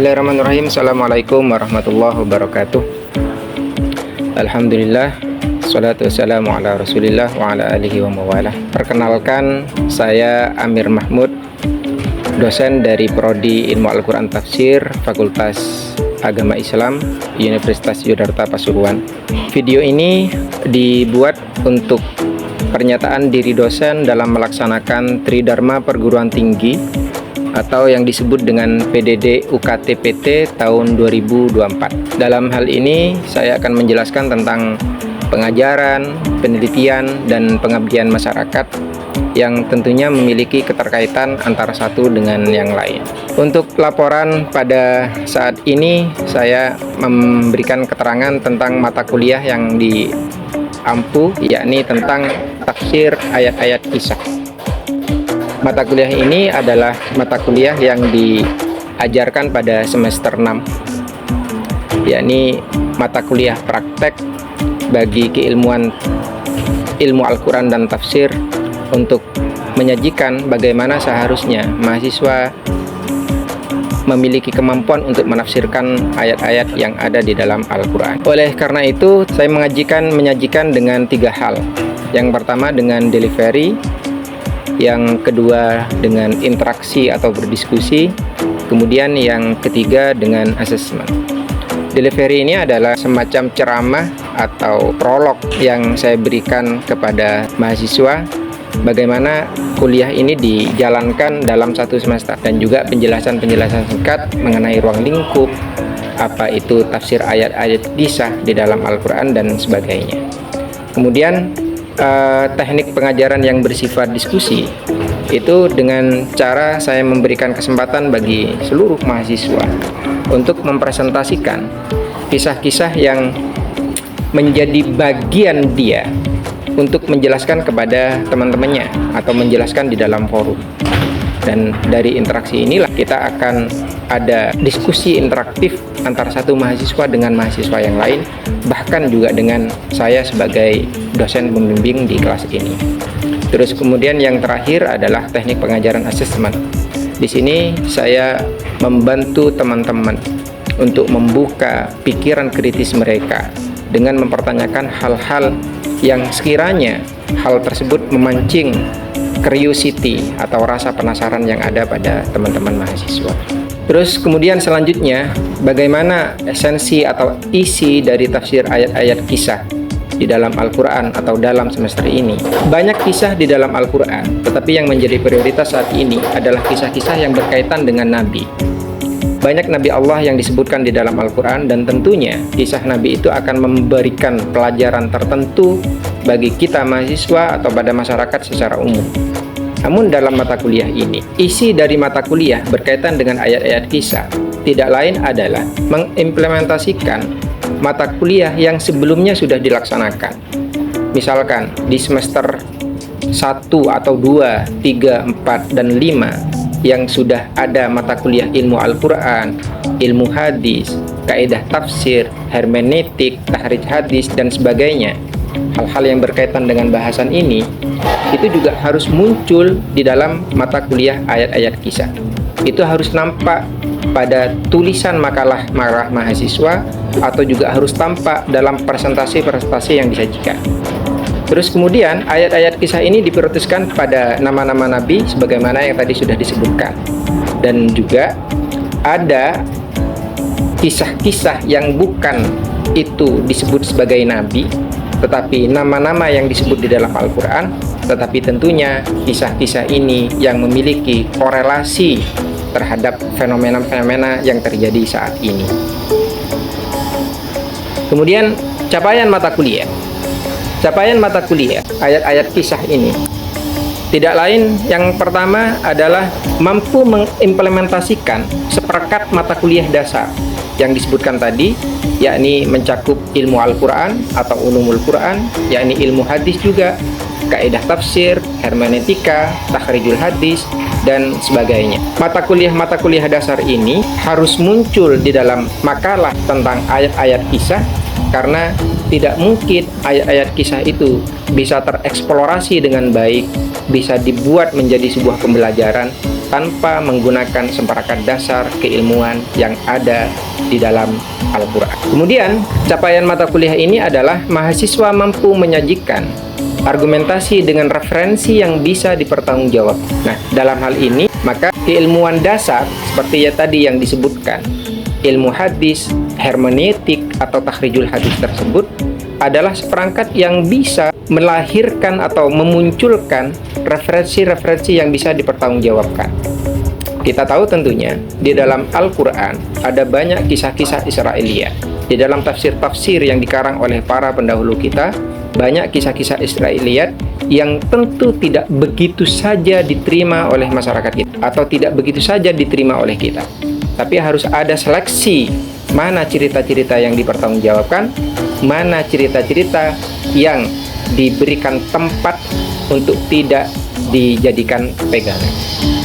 Bismillahirrahmanirrahim. Assalamualaikum warahmatullahi wabarakatuh. Alhamdulillah, salatu wassalamu ala rasulillah wa ala alihi wa mawalah. Perkenalkan, saya Amir Mahmud, dosen dari Prodi Ilmu Al-Quran Tafsir Fakultas Agama Islam Universitas Yudharta Pasuruan. Video ini dibuat untuk pernyataan diri dosen dalam melaksanakan Tridharma Perguruan Tinggi atau yang disebut dengan PDD UKT-PT tahun 2024. Dalam hal ini saya akan menjelaskan tentang pengajaran, penelitian, dan pengabdian masyarakat yang tentunya memiliki keterkaitan antara satu dengan yang lain. Untuk laporan pada saat ini, saya memberikan keterangan tentang mata kuliah yang diampu, yakni tentang tafsir ayat-ayat kisah. Mata kuliah ini adalah mata kuliah yang diajarkan pada semester 6, yakni mata kuliah praktek bagi keilmuan ilmu Al-Quran dan tafsir untuk menyajikan bagaimana seharusnya mahasiswa memiliki kemampuan untuk menafsirkan ayat-ayat yang ada di dalam Al-Quran. Oleh karena itu, saya menyajikan dengan 3 hal. Yang pertama dengan delivery, yang kedua dengan interaksi atau berdiskusi, kemudian yang ketiga dengan asesmen. Delivery ini adalah semacam ceramah atau prolog yang saya berikan kepada mahasiswa bagaimana kuliah ini dijalankan dalam satu semester, dan juga penjelasan-penjelasan singkat mengenai ruang lingkup, apa itu tafsir ayat-ayat kisah di dalam Al-Quran dan sebagainya. Kemudian teknik pengajaran yang bersifat diskusi itu dengan cara saya memberikan kesempatan bagi seluruh mahasiswa untuk mempresentasikan kisah-kisah yang menjadi bagian dia untuk menjelaskan kepada teman-temannya atau menjelaskan di dalam forum. Dan dari interaksi inilah kita akan ada diskusi interaktif antara satu mahasiswa dengan mahasiswa yang lain, bahkan juga dengan saya sebagai dosen pembimbing di kelas ini. Terus kemudian yang terakhir adalah teknik pengajaran asesmen. Di sini saya membantu teman-teman untuk membuka pikiran kritis mereka dengan mempertanyakan hal-hal yang sekiranya hal tersebut memancing curiosity atau rasa penasaran yang ada pada teman-teman mahasiswa. Terus kemudian selanjutnya, bagaimana esensi atau isi dari tafsir ayat-ayat kisah di dalam Al-Quran atau dalam semester ini. Banyak kisah di dalam Al-Quran, tetapi yang menjadi prioritas saat ini adalah kisah-kisah yang berkaitan dengan Nabi. Banyak Nabi Allah yang disebutkan di dalam Al-Quran, dan tentunya kisah Nabi itu akan memberikan pelajaran tertentu bagi kita mahasiswa atau pada masyarakat secara umum. Namun dalam mata kuliah ini, isi dari mata kuliah berkaitan dengan ayat-ayat kisah tidak lain adalah mengimplementasikan mata kuliah yang sebelumnya sudah dilaksanakan. Misalkan di semester 1 atau 2, 3, 4, dan 5 yang sudah ada mata kuliah ilmu Al-Quran, ilmu hadis, kaidah tafsir, hermeneutik, tahrij hadis, dan sebagainya. Hal-hal yang berkaitan dengan bahasan ini itu juga harus muncul di dalam mata kuliah ayat-ayat kisah. Itu harus nampak pada tulisan makalah mahasiswa atau juga harus tampak dalam presentasi-presentasi yang disajikan. Terus kemudian ayat-ayat kisah ini diprioritaskan pada nama-nama Nabi sebagaimana yang tadi sudah disebutkan. Dan juga ada kisah-kisah yang bukan itu disebut sebagai Nabi, tetapi nama-nama yang disebut di dalam Al-Quran, tetapi tentunya kisah-kisah ini yang memiliki korelasi terhadap fenomena-fenomena yang terjadi saat ini. Kemudian capaian mata kuliah. Capaian mata kuliah ayat-ayat kisah ini tidak lain, yang pertama adalah mampu mengimplementasikan seperangkat mata kuliah dasar yang disebutkan tadi, yakni mencakup ilmu Al-Quran atau ulumul Quran, yakni ilmu hadis juga, kaidah tafsir, hermeneutika, takhrijul hadis, dan sebagainya. Mata kuliah dasar ini harus muncul di dalam makalah tentang ayat-ayat kisah, karena tidak mungkin ayat-ayat kisah itu bisa tereksplorasi dengan baik, bisa dibuat menjadi sebuah pembelajaran tanpa menggunakan seperakat dasar keilmuan yang ada di dalam Al-Quran. Kemudian, capaian mata kuliah ini adalah mahasiswa mampu menyajikan argumentasi dengan referensi yang bisa dipertanggungjawab. Nah, dalam hal ini, maka keilmuan dasar seperti ya tadi yang disebutkan, ilmu hadis, hermeneutik, atau takhrijul hadis tersebut adalah seperangkat yang bisa melahirkan atau memunculkan referensi-referensi yang bisa dipertanggungjawabkan. Kita tahu tentunya di dalam Al-Quran ada banyak kisah-kisah Israiliyat. Di dalam tafsir-tafsir yang dikarang oleh para pendahulu kita, banyak kisah-kisah Israiliyat yang tentu tidak begitu saja diterima oleh masyarakat kita, atau tidak begitu saja diterima oleh kita. Tapi harus ada seleksi, mana cerita-cerita yang dipertanggungjawabkan, mana cerita-cerita yang diberikan tempat untuk tidak dijadikan pegangan.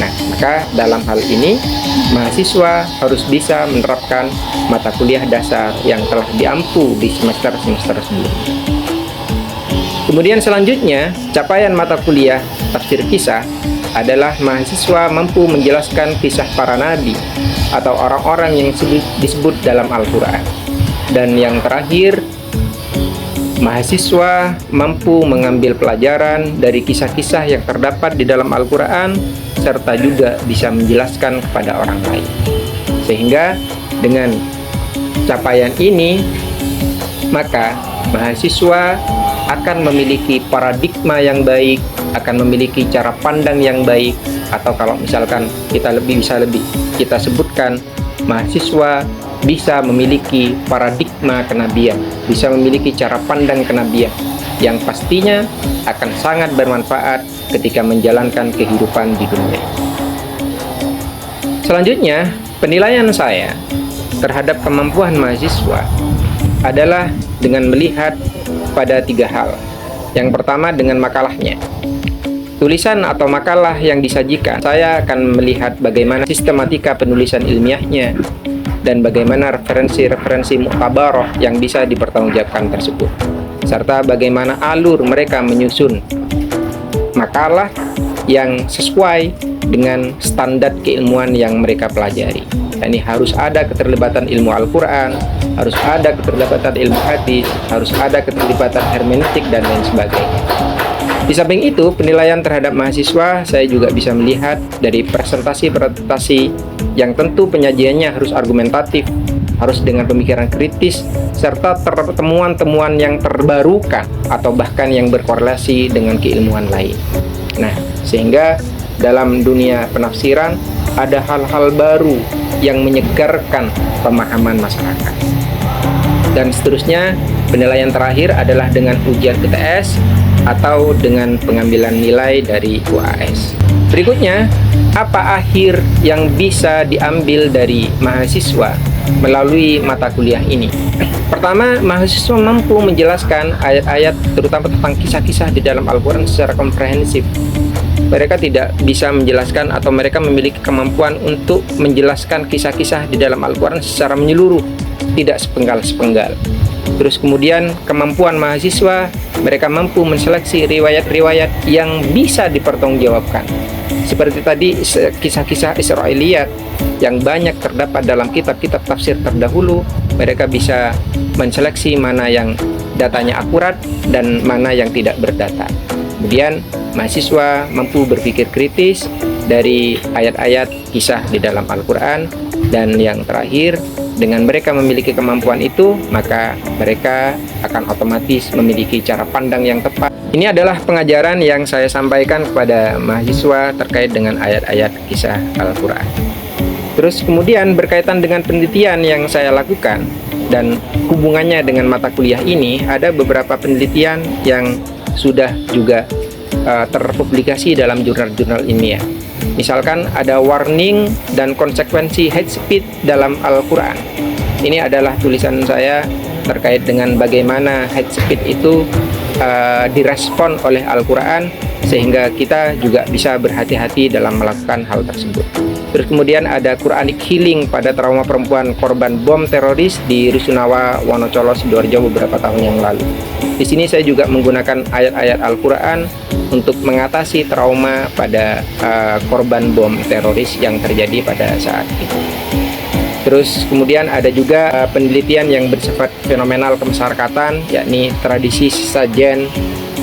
Nah, maka dalam hal ini mahasiswa harus bisa menerapkan mata kuliah dasar yang telah diampu di semester-semester sebelumnya. Kemudian selanjutnya, capaian mata kuliah tafsir kisah adalah mahasiswa mampu menjelaskan kisah para nabi atau orang-orang yang disebut dalam Al-Quran. Dan yang terakhir, mahasiswa mampu mengambil pelajaran dari kisah-kisah yang terdapat di dalam Al-Quran, serta juga bisa menjelaskan kepada orang lain. Sehingga dengan capaian ini, maka mahasiswa akan memiliki paradigma yang baik, akan memiliki cara pandang yang baik, atau kalau misalkan kita kita sebutkan, mahasiswa bisa memiliki paradigma kenabian, bisa memiliki cara pandang kenabian yang pastinya akan sangat bermanfaat ketika menjalankan kehidupan di dunia. Selanjutnya, penilaian saya terhadap kemampuan mahasiswa adalah dengan melihat pada 3 hal. Yang pertama dengan makalahnya. Tulisan atau makalah yang disajikan, saya akan melihat bagaimana sistematika penulisan ilmiahnya dan bagaimana referensi-referensi mu'tabarah yang bisa dipertanggungjawabkan tersebut, serta bagaimana alur mereka menyusun makalah yang sesuai dengan standar keilmuan yang mereka pelajari. Ini harus ada keterlibatan ilmu Al-Quran, harus ada keterlibatan ilmu hadis, harus ada keterlibatan hermeneutik, dan lain sebagainya. Di samping itu, penilaian terhadap mahasiswa saya juga bisa melihat dari presentasi-presentasi yang tentu penyajiannya harus argumentatif, harus dengan pemikiran kritis, serta temuan-temuan yang terbarukan atau bahkan yang berkorelasi dengan keilmuan lain. Nah, sehingga dalam dunia penafsiran ada hal-hal baru yang menyegarkan pemahaman masyarakat. Dan seterusnya, penilaian terakhir adalah dengan ujian UTS atau dengan pengambilan nilai dari UAS. Berikutnya, apa akhir yang bisa diambil dari mahasiswa melalui mata kuliah ini? Pertama, mahasiswa mampu menjelaskan ayat-ayat terutama tentang kisah-kisah di dalam Al-Quran secara komprehensif. Mereka tidak bisa menjelaskan atau mereka memiliki kemampuan untuk menjelaskan kisah-kisah di dalam Al-Quran secara menyeluruh, tidak sepenggal-sepenggal. Terus kemudian kemampuan mahasiswa, mereka mampu menseleksi riwayat-riwayat yang bisa dipertanggungjawabkan. Seperti tadi kisah-kisah Israiliyat yang banyak terdapat dalam kitab-kitab tafsir terdahulu, mereka bisa menseleksi mana yang datanya akurat dan mana yang tidak berdata. Kemudian mahasiswa mampu berpikir kritis dari ayat-ayat kisah di dalam Al-Quran. Dan yang terakhir, dengan mereka memiliki kemampuan itu, maka mereka akan otomatis memiliki cara pandang yang tepat. Ini adalah pengajaran yang saya sampaikan kepada mahasiswa terkait dengan ayat-ayat kisah Al-Quran. Terus kemudian berkaitan dengan penelitian yang saya lakukan dan hubungannya dengan mata kuliah ini, ada beberapa penelitian yang sudah juga terpublikasi dalam jurnal-jurnal ilmiah. Misalkan ada warning dan konsekuensi hate speech dalam Al-Quran. Ini adalah tulisan saya terkait dengan bagaimana hate speech itu direspon oleh Al-Quran, sehingga kita juga bisa berhati-hati dalam melakukan hal tersebut. Terus kemudian ada Quranic Healing pada trauma perempuan korban bom teroris di Rusunawa, Wonocolo, Sidoarjo beberapa tahun yang lalu. Di sini saya juga menggunakan ayat-ayat Al-Quran untuk mengatasi trauma pada korban bom teroris yang terjadi pada saat itu. Terus kemudian ada juga penelitian yang bersifat fenomenal kemasyarakatan, yakni tradisi sesajen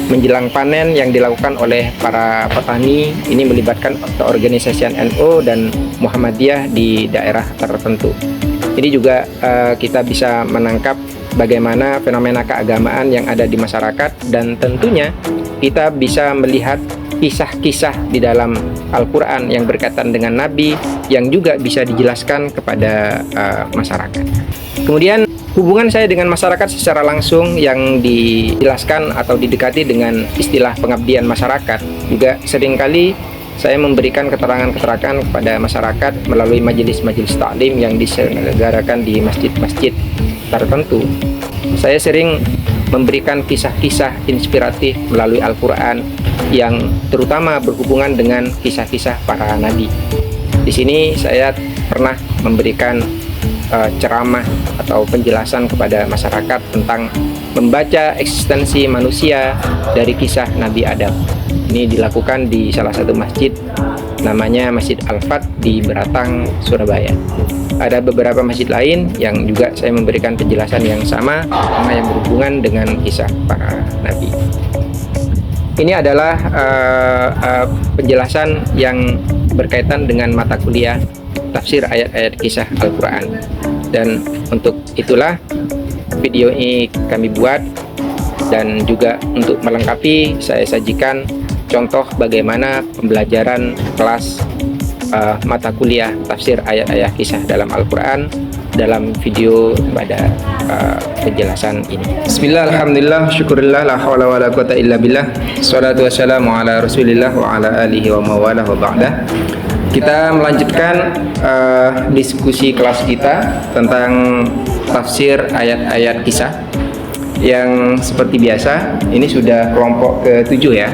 menjelang panen yang dilakukan oleh para petani. Ini melibatkan organisasi NU dan Muhammadiyah di daerah tertentu. Ini juga kita bisa menangkap bagaimana fenomena keagamaan yang ada di masyarakat, dan tentunya kita bisa melihat kisah-kisah di dalam Al-Quran yang berkaitan dengan Nabi yang juga bisa dijelaskan kepada masyarakat. Kemudian hubungan saya dengan masyarakat secara langsung yang dijelaskan atau didekati dengan istilah pengabdian masyarakat, juga seringkali saya memberikan keterangan-keterangan kepada masyarakat melalui majelis-majelis taklim yang diselenggarakan di masjid-masjid tertentu. Saya sering memberikan kisah-kisah inspiratif melalui Al-Quran yang terutama berhubungan dengan kisah-kisah para nabi. Di sini saya pernah memberikan ceramah atau penjelasan kepada masyarakat tentang membaca eksistensi manusia dari kisah Nabi Adam. Ini dilakukan di salah satu masjid, namanya Masjid Al-Fat di Beratang, Surabaya. Ada beberapa masjid lain yang juga saya memberikan penjelasan yang sama, yang berhubungan dengan kisah para nabi. Ini adalah penjelasan yang berkaitan dengan mata kuliah tafsir ayat-ayat kisah Al-Quran. Dan untuk itulah video ini kami buat, dan juga untuk melengkapi saya sajikan contoh bagaimana pembelajaran kelas mata kuliah tafsir ayat-ayat kisah dalam Al-Quran dalam video pada penjelasan ini. Bismillah, alhamdulillah, syukurillah, la hawla wa la quwata illa billah. Salatu wassalamu ala rasulillah wa ala alihi wa mawalah wa ba'dah. Kita melanjutkan diskusi kelas kita tentang tafsir ayat-ayat kisah yang seperti biasa ini sudah kelompok ke-7 ya.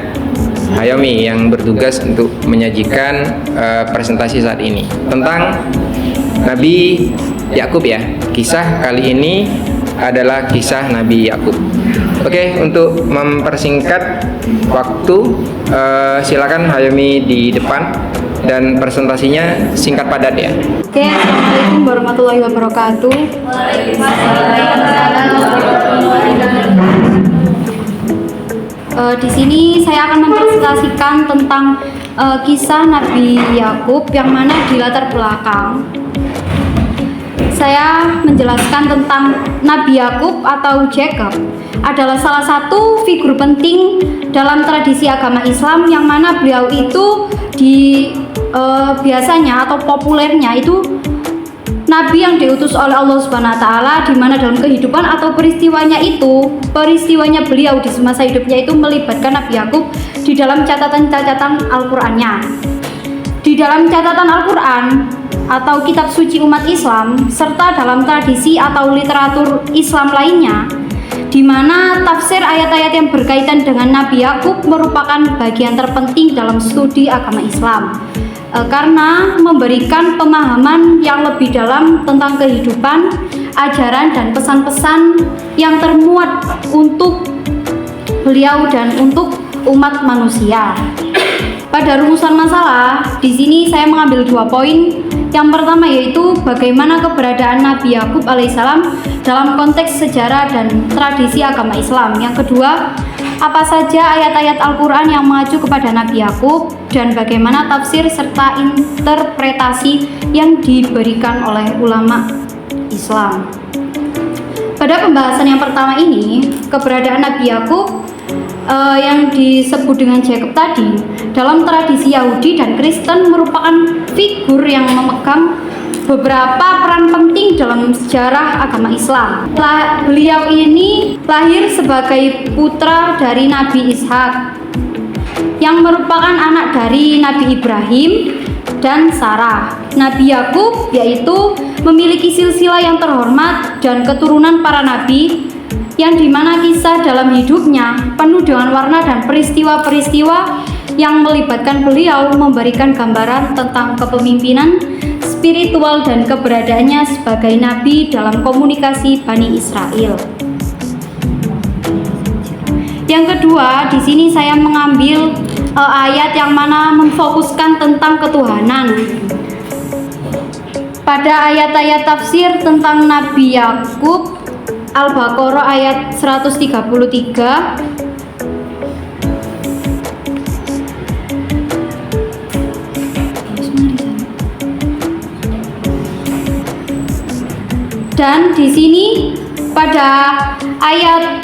Hayami yang bertugas untuk menyajikan presentasi saat ini tentang Nabi Yakub ya. Kisah kali ini adalah kisah Nabi Yakub. Oke, untuk mempersingkat waktu, silakan Hayami di depan dan presentasinya singkat padat ya. Oke, assalamualaikum warahmatullahi wabarakatuh. Di sini saya akan mempresentasikan tentang kisah Nabi Yakub yang mana di latar belakang saya menjelaskan tentang Nabi Yakub atau Jacob adalah salah satu figur penting dalam tradisi agama Islam, yang mana beliau itu biasanya atau populernya itu Nabi yang diutus oleh Allah Subhanahu wa Ta'ala, di mana dalam kehidupan atau peristiwanya beliau di semasa hidupnya itu melibatkan Nabi Yakub di dalam catatan-catatan Al-Qur'annya. Di dalam catatan Al-Qur'an atau kitab suci umat Islam, serta dalam tradisi atau literatur Islam lainnya, di mana tafsir ayat-ayat yang berkaitan dengan Nabi Yakub merupakan bagian terpenting dalam studi agama Islam, karena memberikan pemahaman yang lebih dalam tentang kehidupan, ajaran, dan pesan-pesan yang termuat untuk beliau dan untuk umat manusia. Pada rumusan masalah, di sini saya mengambil 2 poin. Yang pertama yaitu bagaimana keberadaan Nabi Yakub alaihissalam dalam konteks sejarah dan tradisi agama Islam. Yang kedua, apa saja ayat-ayat Al-Quran yang mengacu kepada Nabi Yakub, dan bagaimana tafsir serta interpretasi yang diberikan oleh ulama Islam. Pada pembahasan yang pertama ini, keberadaan Nabi Yakub yang disebut dengan Jacob tadi dalam tradisi Yahudi dan Kristen merupakan figur yang memegang beberapa peran penting dalam sejarah agama Islam. Beliau ini lahir sebagai putra dari Nabi Ishak yang merupakan anak dari Nabi Ibrahim dan Sarah. Nabi Yakub yaitu memiliki silsilah yang terhormat dan keturunan para nabi, yang dimana kisah dalam hidupnya penuh dengan warna dan peristiwa-peristiwa yang melibatkan beliau memberikan gambaran tentang kepemimpinan spiritual dan keberadaannya sebagai nabi dalam komunikasi Bani Israel. Yang kedua, di sini saya mengambil ayat yang mana memfokuskan tentang ketuhanan. Pada ayat-ayat tafsir tentang Nabi Yakub, Al-Baqarah ayat 133, dan di sini pada ayat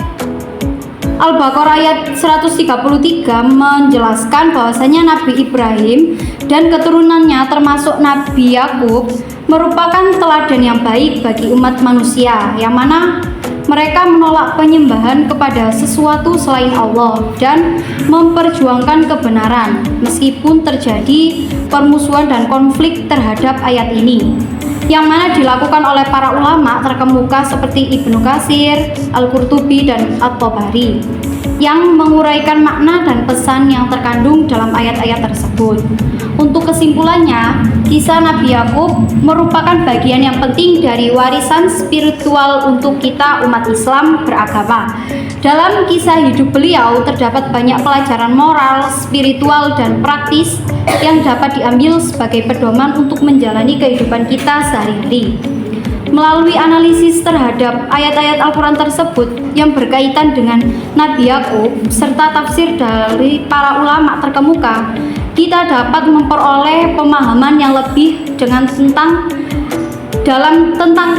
Al-Baqarah ayat 133 menjelaskan bahwasanya Nabi Ibrahim dan keturunannya termasuk Nabi Yakub merupakan teladan yang baik bagi umat manusia, yang mana mereka menolak penyembahan kepada sesuatu selain Allah dan memperjuangkan kebenaran meskipun terjadi permusuhan dan konflik terhadap ayat ini, yang mana dilakukan oleh para ulama terkemuka seperti Ibnu Katsir, Al-Qurtubi, dan At-Tabari, yang menguraikan makna dan pesan yang terkandung dalam ayat-ayat tersebut. Untuk kesimpulannya, kisah Nabi Yakub merupakan bagian yang penting dari warisan spiritual untuk kita umat Islam beragama. Dalam kisah hidup beliau terdapat banyak pelajaran moral, spiritual, dan praktis yang dapat diambil sebagai pedoman untuk menjalani kehidupan kita sehari-hari. Melalui analisis terhadap ayat-ayat Al-Quran tersebut yang berkaitan dengan Nabi Yakub serta tafsir dari para ulama terkemuka, kita dapat memperoleh pemahaman yang lebih tentang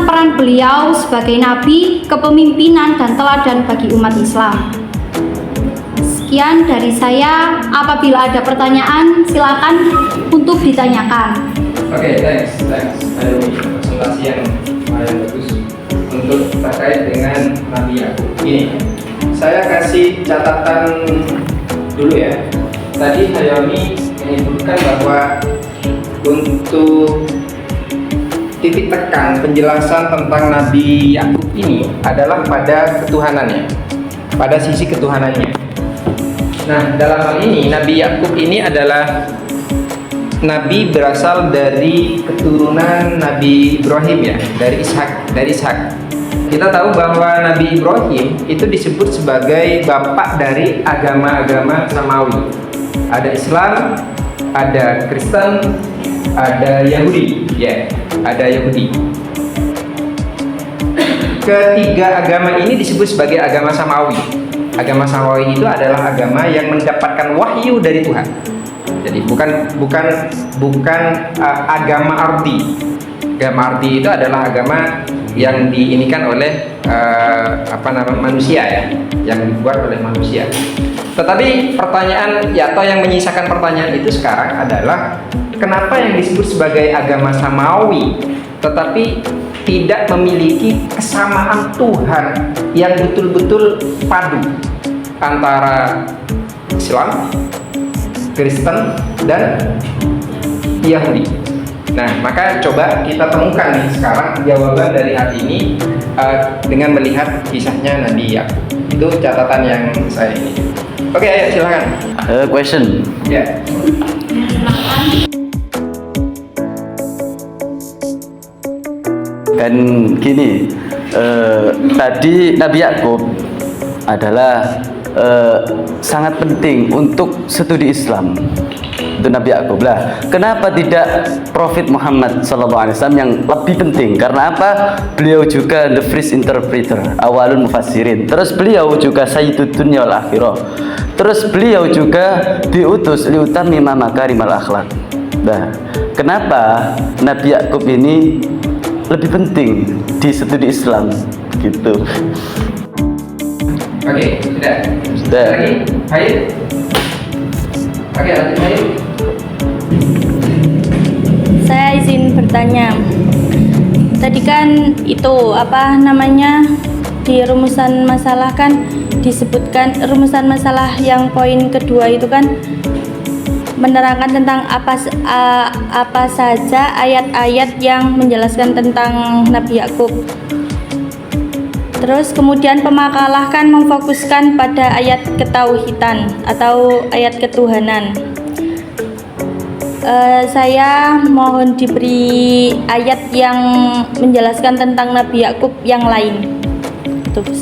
peran beliau sebagai nabi, kepemimpinan, dan teladan bagi umat Islam. Sekian dari saya. Apabila ada pertanyaan, silakan untuk ditanyakan. Oke, thanks. Aduh, presentasi yang lumayan bagus untuk terkait dengan Nabi Yakub. Ini, saya kasih catatan dulu ya. Tadi Hayami menyebutkan bahwa untuk titik tekan penjelasan tentang Nabi Yakub ini adalah pada ketuhanannya, pada sisi ketuhanannya. Nah, dalam hal ini Nabi Yakub ini adalah nabi berasal dari keturunan Nabi Ibrahim ya, dari Ishak. Kita tahu bahwa Nabi Ibrahim itu disebut sebagai bapak dari agama-agama Samawi. Ada Islam, ada Kristen, ada Yahudi, ya, ada Yahudi. Ketiga agama ini disebut sebagai agama Samawi. Agama Samawi itu adalah agama yang mendapatkan wahyu dari Tuhan. Jadi bukan agama arti. Agama arti itu adalah agama yang diinikan oleh manusia ya, yang dibuat oleh manusia. Tetapi pertanyaan atau yang menyisakan pertanyaan itu sekarang adalah kenapa yang disebut sebagai agama Samawi tetapi tidak memiliki kesamaan Tuhan yang betul-betul padu antara Islam, Kristen, dan Yahudi. Nah, maka coba kita temukan nih sekarang jawaban dari hal ini dengan melihat kisahnya Nabi Yakub. Itu catatan yang saya ini. Oke, ayo silakan. Question. Ya. Kan gini, tadi Nabi Yakub adalah sangat penting untuk studi Islam. Itu Nabi Yakub lah. Kenapa tidak Prophet Muhammad SAW yang lebih penting? Karena apa? Beliau juga the first interpreter, awalul mufassirin. Terus beliau juga sayyidud dunya wal akhirah. Terus beliau juga diutus liutamima makarimal akhlak. Nah, kenapa Nabi Yakub ini lebih penting di studi Islam gitu? Oke, sudah. Lagi, Hayat. Oke, lanjut Hayat. Saya izin bertanya. Tadi kan itu apa namanya di rumusan masalah kan disebutkan rumusan masalah yang poin kedua itu kan menerangkan tentang apa saja ayat-ayat yang menjelaskan tentang Nabi Yakub. Terus kemudian pemakalah kan memfokuskan pada ayat ketauhidan atau ayat ketuhanan. Saya mohon diberi ayat yang menjelaskan tentang Nabi Yakub yang lain,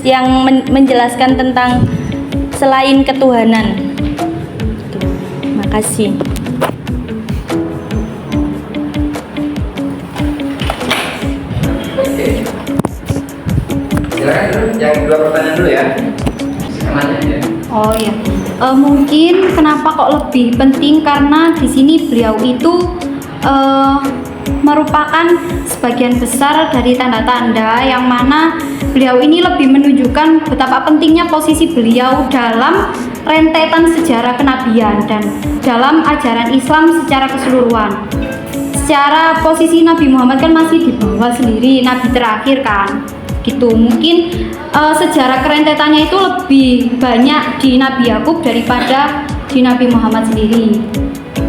yang menjelaskan tentang selain ketuhanan. kasih. Oke. Silakan dulu, yang dua pertanyaan dulu ya. Sekamanya ya. Oh iya. Mungkin kenapa kok lebih penting, karena di sini beliau itu merupakan sebagian besar dari tanda-tanda yang mana beliau ini lebih menunjukkan betapa pentingnya posisi beliau dalam rentetan sejarah kenabian dan dalam ajaran Islam secara keseluruhan. Secara posisi Nabi Muhammad kan masih di bawah sendiri, Nabi terakhir kan, gitu. Mungkin sejarah kerentetannya itu lebih banyak di Nabi Yakub daripada di Nabi Muhammad sendiri.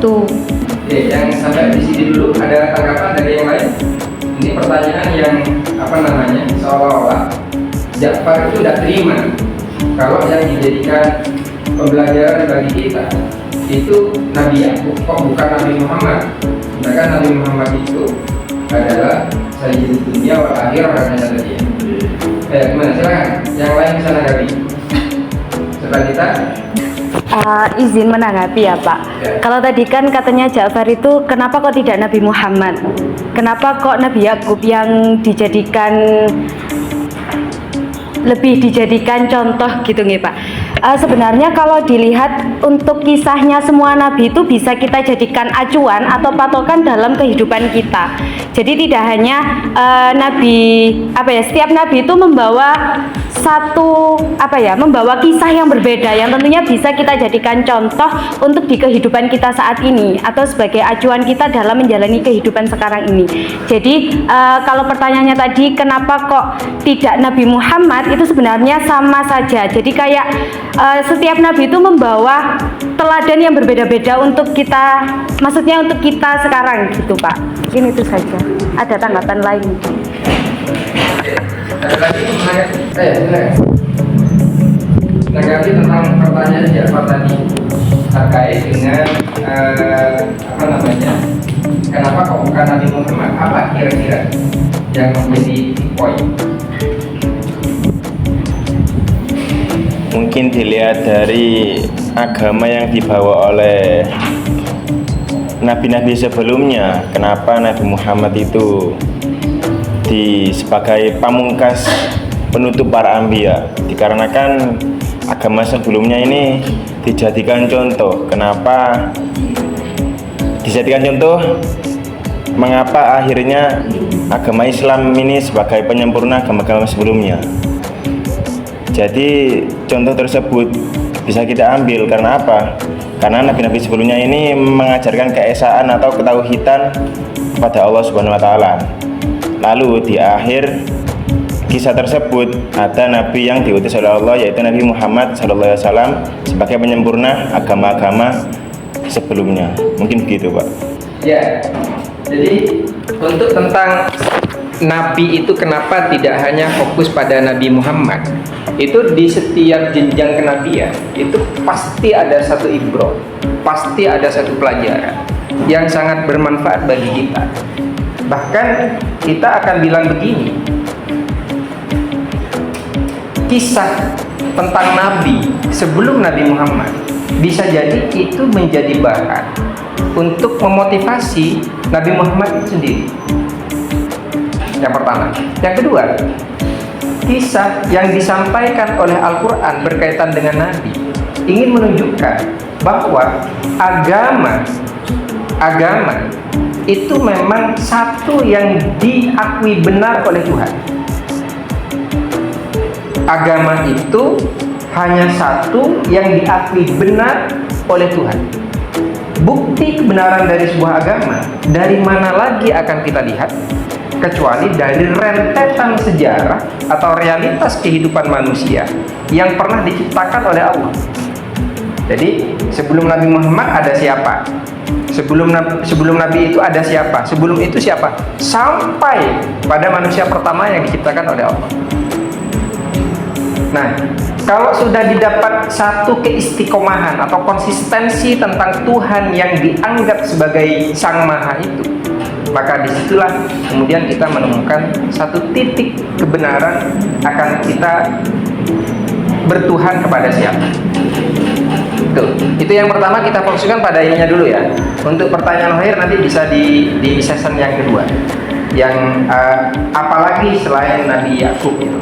Tuh. Oke, yang sampai di sini dulu ada tanggapan dari yang lain. Ini pertanyaan yang seolah-olah Ja'far itu tidak terima kalau yang dijadikan pembelajaran bagi kita itu Nabi Yakub, kok bukan Nabi Muhammad. Sedangkan Nabi Muhammad itu adalah Sayyidul Dunia wal Akhirah katanya tadi ya. Gimana? Silakan. Yang lain bisa nanggapi. Setelah kita Izin menanggapi ya Pak. Ya. Kalau tadi kan katanya Ja'far itu kenapa kok tidak Nabi Muhammad? Kenapa kok Nabi Yakub yang lebih dijadikan contoh gitu nih Pak? Sebenarnya kalau dilihat untuk kisahnya semua nabi itu bisa kita jadikan acuan atau patokan dalam kehidupan kita. Jadi tidak hanya setiap nabi itu membawa membawa kisah yang berbeda yang tentunya bisa kita jadikan contoh untuk di kehidupan kita saat ini atau sebagai acuan kita dalam menjalani kehidupan sekarang ini. Jadi kalau pertanyaannya tadi kenapa kok tidak Nabi Muhammad, itu sebenarnya sama saja. Jadi kayak setiap nabi itu membawa teladan yang berbeda-beda untuk kita, maksudnya untuk kita sekarang gitu Pak. Mungkin itu saja. Ada tanggapan lain? ada lagi menanggapi tentang pertanyaan Ja'far tadi terkait dengan kenapa kok bukan Nabi Muhammad? Apa kira-kira yang menjadi poin? Mungkin dilihat dari agama yang dibawa oleh nabi-nabi sebelumnya. Kenapa Nabi Muhammad itu sebagai pamungkas penutup para anbiya? Dikarenakan agama sebelumnya ini dijadikan contoh. Kenapa dijadikan contoh? Mengapa akhirnya agama Islam ini sebagai penyempurna agama-agama sebelumnya? Jadi contoh tersebut bisa kita ambil karena apa? Karena nabi-nabi sebelumnya ini mengajarkan keesaan atau ketauhidan kepada Allah Subhanahu wa taala. Lalu di akhir kisah tersebut ada nabi yang diutus oleh Allah, yaitu Nabi Muhammad SAW sebagai penyempurna agama-agama sebelumnya. Mungkin begitu, Pak. Ya. Jadi untuk tentang nabi itu kenapa tidak hanya fokus pada Nabi Muhammad, itu di setiap jenjang kenabian itu pasti ada satu ibrah, pasti ada satu pelajaran yang sangat bermanfaat bagi kita. Bahkan kita akan bilang begini, kisah tentang nabi sebelum Nabi Muhammad bisa jadi itu menjadi bahan untuk memotivasi Nabi Muhammad itu sendiri. Yang pertama. Yang kedua, kisah yang disampaikan oleh Al-Quran berkaitan dengan Nabi ingin menunjukkan bahwa agama itu memang satu yang diakui benar oleh Tuhan. Agama itu hanya satu yang diakui benar oleh Tuhan. Bukti kebenaran dari sebuah agama dari mana lagi akan kita lihat kecuali dari rentetan sejarah atau realitas kehidupan manusia yang pernah diciptakan oleh Allah. Jadi sebelum Nabi Muhammad ada siapa? Sebelum Nabi itu ada siapa? Sebelum itu siapa? Sampai pada manusia pertama yang diciptakan oleh Allah. Nah, kalau sudah didapat satu keistiqomahan atau konsistensi tentang Tuhan yang dianggap sebagai Sang Maha itu, maka disitulah kemudian kita menemukan satu titik kebenaran akan kita bertuhan kepada siapa. Betul. Itu yang pertama, kita fokuskan pada ininya dulu ya. Untuk pertanyaan lahir nanti bisa di season yang kedua. Yang apalagi selain Nabi Yakub itu.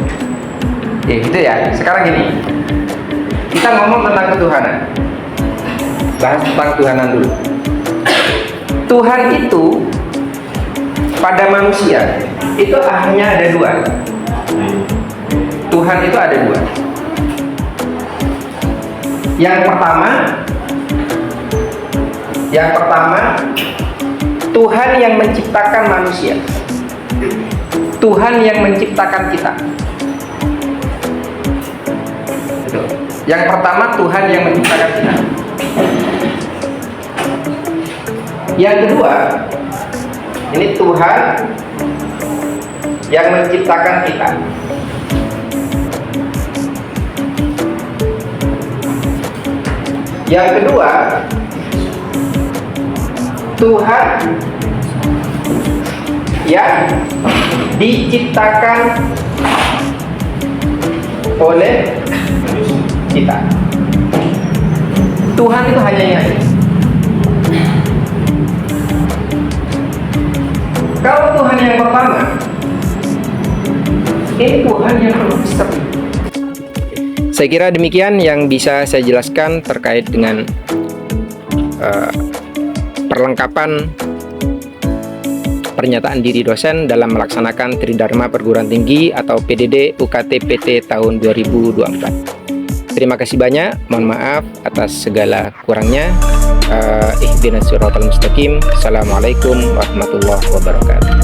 Gitu ya. Sekarang gini. Kita ngomong tentang ketuhanan. Bahas tentang ketuhanan dulu. Tuhan itu pada manusia itu hanya ada dua. Tuhan itu ada dua. Yang pertama, Tuhan yang menciptakan manusia. Tuhan yang menciptakan kita. Betul. Yang pertama, Tuhan yang menciptakan kita. Yang kedua, ini Tuhan yang menciptakan kita. Yang kedua, Tuhan yang diciptakan oleh kita. Tuhan itu hanya ini. Kalau Tuhan yang pertama, ini Tuhan yang misteri. Saya kira demikian yang bisa saya jelaskan terkait dengan perlengkapan pernyataan diri dosen dalam melaksanakan Tridharma Perguruan Tinggi atau PDD UKT PT tahun 2024. Terima kasih banyak, mohon maaf atas segala kurangnya. Ihdinas siratal mustaqim. Assalamualaikum warahmatullahi wabarakatuh.